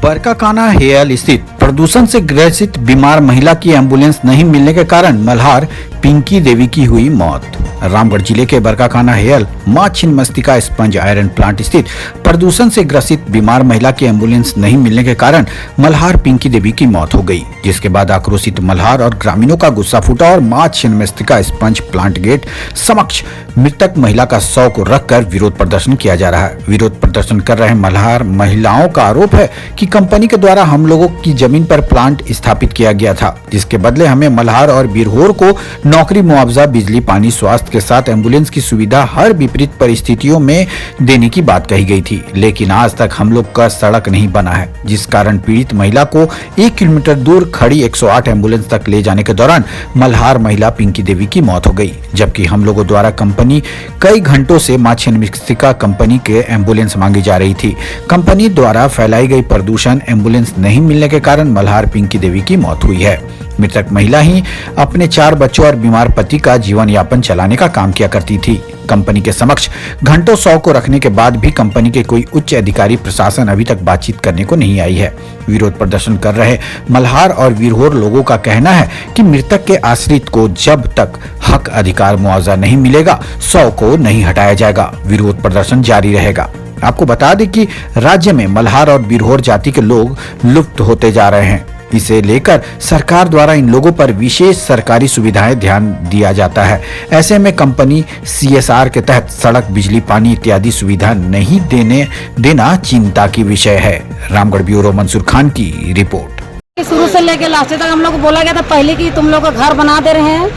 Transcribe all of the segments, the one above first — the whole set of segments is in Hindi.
बरकाकाना हेयल स्थित प्रदूषण से ग्रसित बीमार महिला की एम्बुलेंस नहीं मिलने के कारण मल्हार पिंकी देवी की हुई मौत। रामगढ़ जिले के बरकाकाना हेयल मां छिन्नमस्तिका स्पंज आयरन प्लांट स्थित प्रदूषण से ग्रसित बीमार महिला की एम्बुलेंस नहीं मिलने के कारण मल्हार पिंकी देवी की मौत हो गई, जिसके बाद आक्रोशित मल्हार और ग्रामीणों का गुस्सा फूटा और मां छिन्नमस्तिका स्पंज प्लांट गेट समक्ष मृतक महिला का शव को रखकर विरोध प्रदर्शन किया जा रहा है। विरोध प्रदर्शन कर रहे मल्हार महिलाओं का आरोप है कि कंपनी के द्वारा हम लोगों की जमीन पर प्लांट स्थापित किया गया था, जिसके बदले हमें मल्हार और बिरहोर को नौकरी, मुआवजा, बिजली, पानी, स्वास्थ्य के साथ एम्बुलेंस की सुविधा हर विपरीत परिस्थितियों में देने की बात कही गई थी, लेकिन आज तक हम लोग का सड़क नहीं बना है, जिस कारण पीड़ित महिला को 1 किलोमीटर दूर खड़ी 108 एम्बुलेंस तक ले जाने के दौरान मल्हार महिला पिंकी देवी की मौत हो गई। जबकि हम लोगों द्वारा कंपनी कई घंटों से मां छिन्नमस्तिका कंपनी के एम्बुलेंस मांगी जा रही थी। कंपनी द्वारा फैलाई गई प्रदूषण एम्बुलेंस नहीं मिलने के कारण मल्हार पिंकी देवी की मौत हुई है। मृतक महिला ही अपने 4 बच्चों और बीमार पति का जीवन यापन चलाने का काम किया करती थी। कंपनी के समक्ष घंटों शव को रखने के बाद भी कंपनी के कोई उच्च अधिकारी प्रशासन अभी तक बातचीत करने को नहीं आई है। विरोध प्रदर्शन कर रहे मल्हार और बिरहोर लोगों का कहना है कि मृतक के आश्रित को जब तक हक, अधिकार, मुआवजा नहीं मिलेगा, शव को नहीं हटाया जाएगा। विरोध प्रदर्शन जारी रहेगा। आपको बता दें कि राज्य में मल्हार और बिरहोर जाति के लोग लुप्त होते जा रहे हैं। इसे लेकर सरकार द्वारा इन लोगों पर विशेष सरकारी सुविधाएं ध्यान दिया जाता है। ऐसे में कंपनी CSR के तहत सड़क, बिजली, पानी इत्यादि सुविधा नहीं देना चिंता की विषय है। रामगढ़ ब्यूरो मंसूर खान की रिपोर्ट। शुरू से लेकर लास्ट तक हम लोग को बोला गया था पहले कि तुम लोग घर बना दे रहे हैं,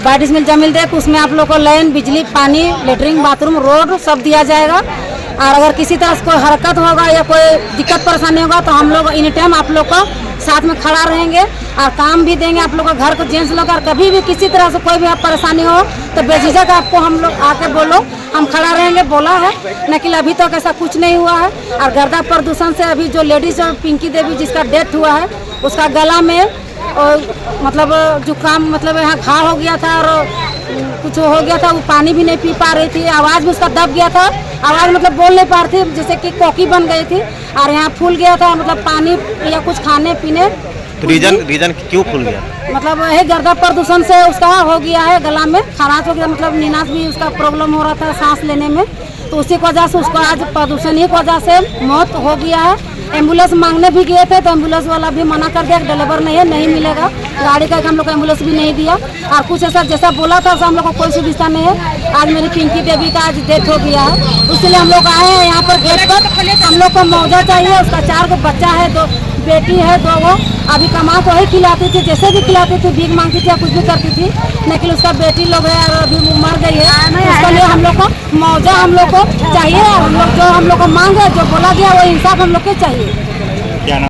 22 मिल जमीन दे, उसमें आप लोग को लाइन, बिजली, पानी, लेटरिन, बाथरूम, रोड सब दिया जाएगा। और अगर किसी तरह से कोई हरकत होगा या कोई दिक्कत परेशानी होगा तो हम लोग एनी टाइम आप लोग को साथ में खड़ा रहेंगे और काम भी देंगे आप लोग को। घर को जेंट्स लोग और कभी भी किसी तरह से कोई भी परेशानी हो तो बेझिझक आपको हम लोग आके बोलो, हम खड़ा रहेंगे, बोला है। लेकिन अभी तक ऐसा कुछ नहीं हुआ है। और गर्दा प्रदूषण से अभी जो लेडीज पिंकी देवी जिसका डेथ हुआ है, उसका गला में और मतलब जुकाम, मतलब यहाँ घाव हो गया था और कुछ हो गया था, वो पानी भी नहीं पी पा रही थी, आवाज़ भी उसका दब गया था, आवाज़ मतलब बोल नहीं पा रही थी, जैसे कि कोकी बन गई थी और यहाँ फूल गया था, मतलब पानी या कुछ खाने पीने। तो रीजन क्यों फूल गया? मतलब यही गर्दा प्रदूषण से उसका हो गया है, गला में खराश हो गया, मतलब नीनास भी उसका प्रॉब्लम हो रहा था सांस लेने में, तो उसी की वजह से उसको आज प्रदूषण ही की वजह से मौत हो गया है। एम्बुलेंस मांगने भी गए थे तो एम्बुलेंस वाला भी मना कर दिया, डिलीवर नहीं है, नहीं मिलेगा गाड़ी का। हम लोग को एम्बुलेंस भी नहीं दिया और कुछ ऐसा जैसा बोला था हम लोग को कोई सुविधा नहीं है। आज मेरी पिंकी देवी का आज डेथ हो गया है, इसलिए हम लोग आए हैं यहाँ पर गेट पर। हम लोग को मुआवजा चाहिए, उसका 4 गो बच्चा है, 2 बेटी है, 2 गो अभी कमा तो वही खिलाती थी, जैसे भी खिलाती थी, भीख मांगती थी या कुछ भी करती थी, लेकिन उसका बेटी लोग है और अभी वो मर गई है। उसके लिए हम लोग को मुआवजा हम लोग को चाहिए और हम लोग जो हम लोग को मांग है, जो बोला गया वो इंसाफ हम लोग को चाहिए।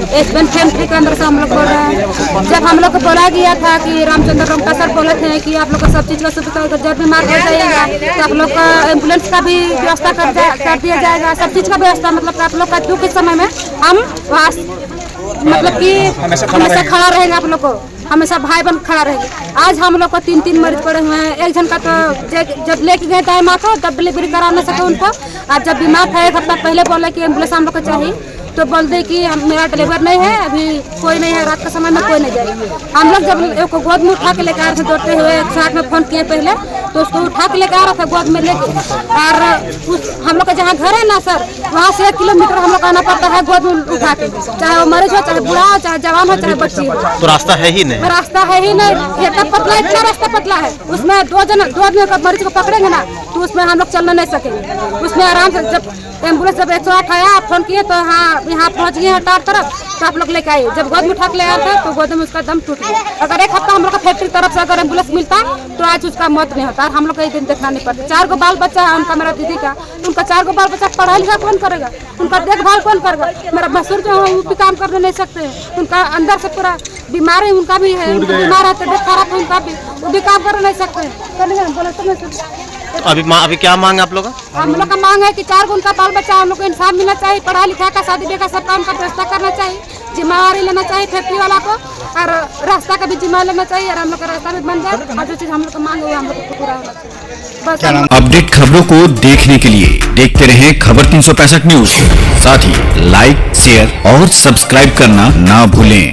फैक्ट्री के अंदर से हम लोग बोल रहे हैं। जब हम लोग को बोला गया था कि रामचंद्र रोमका सर बोले थे कि आप लोग का सब चीज़ का सुविधा होगा, जब बीमार हो जाएगा तो आप लोग का एम्बुलेंस का भी व्यवस्था कर दिया जाएगा, सब चीज़ का व्यवस्था, मतलब आप लोग का क्यों किस समय में हम मतलब कि हमेशा खड़ा रहेंगे, आप लोग को हमेशा भाई बन खड़ा रहेंगे। आज हम लोग को 3 मरीज पड़े हुए हैं, एक जन का तो जब लेके गए टाइम आता तब डिलीवरी करा ना सके उनको। आज जब बीमार था 1 हफ्ता पहले बोले कि एम्बुलेंस हम लोग को चाहिए, तो बोल दे कि मेरा डिलीवर नहीं है, अभी कोई नहीं है, रात के समय में कोई नहीं जाएगा। हम लोग जब एक गोद में उठा के लेकर आ रहे थे, दौड़ते हुए 108 में फ़ोन किए पहले, तो उसको उठा के लेकर आ रहा था गोद में लेके, और हम लोग का जहाँ घर है ना सर, वहाँ से 1 किलोमीटर हम लोग आना पड़ता है गोद में उठा के, चाहे वो मरीज हो, चाहे बुढ़ा हो, चाहे जवान हो, चाहे बच्ची हो। तो रास्ता है ही नहीं, रास्ता है ही नहीं, इतना पतला, इतना रास्ता पतला है, उसमें 2 आदमी मरीज को पकड़ेंगे ना तो उसमें हम लोग चलना नहीं सकेंगे। उसमें आराम से जब एम्बुलेंस जब 108 आया, फोन किए तो हाँ यहाँ पहुँच गए हैं टार तरफ, तो आप लोग लेके आए। जब गोद में उठा के ले आया था तो गोद में उसका दम टूट गया। अगर 1 हफ्ता हम लोग का फैक्ट्री तरफ से अगर एम्बुलेंस मिलता तो आज उसका मौत नहीं होता। हम लोग का एक दिन देखना नहीं पड़ता। 4 गो बाल बच्चा है उनका, मेरा दीदी का, उनका 4 गो बाल बच्चा पढ़ा लिखा कौन करेगा, उनका देखभाल कौन करेगा? मेरा भसुर जो है वो भी काम करने नहीं सकते, उनका अंदर से पूरा बीमार है, उनका भी है, बीमार है, तबियत खराब है उनका भी, वो भी काम कर नहीं सकते। अभी क्या मांग है आप लोग का? हम लोग का मांग है कि 4 गो उनका बाल बच्चा, हम लोग को इंसाफ मिलना चाहिए, पढ़ा लिखा का शादी ब्याह का सब काम का व्यवस्था करना चाहिए। जिम्मेवारी लेना चाहिए फैक्ट्री वाला को, और रास्ता का भी जिम्मेवारी लेना चाहिए, और हम लोग का रास्ता भी बन जाए, और जो चीज़ हम लोग को मांग हुई हम लोग को पूरा होना चाहिए बस। अपडेट खबरों को देखने के लिए देखते रहें खबर 365 न्यूज। साथ ही लाइक, शेयर और सब्सक्राइब करना ना भूलें।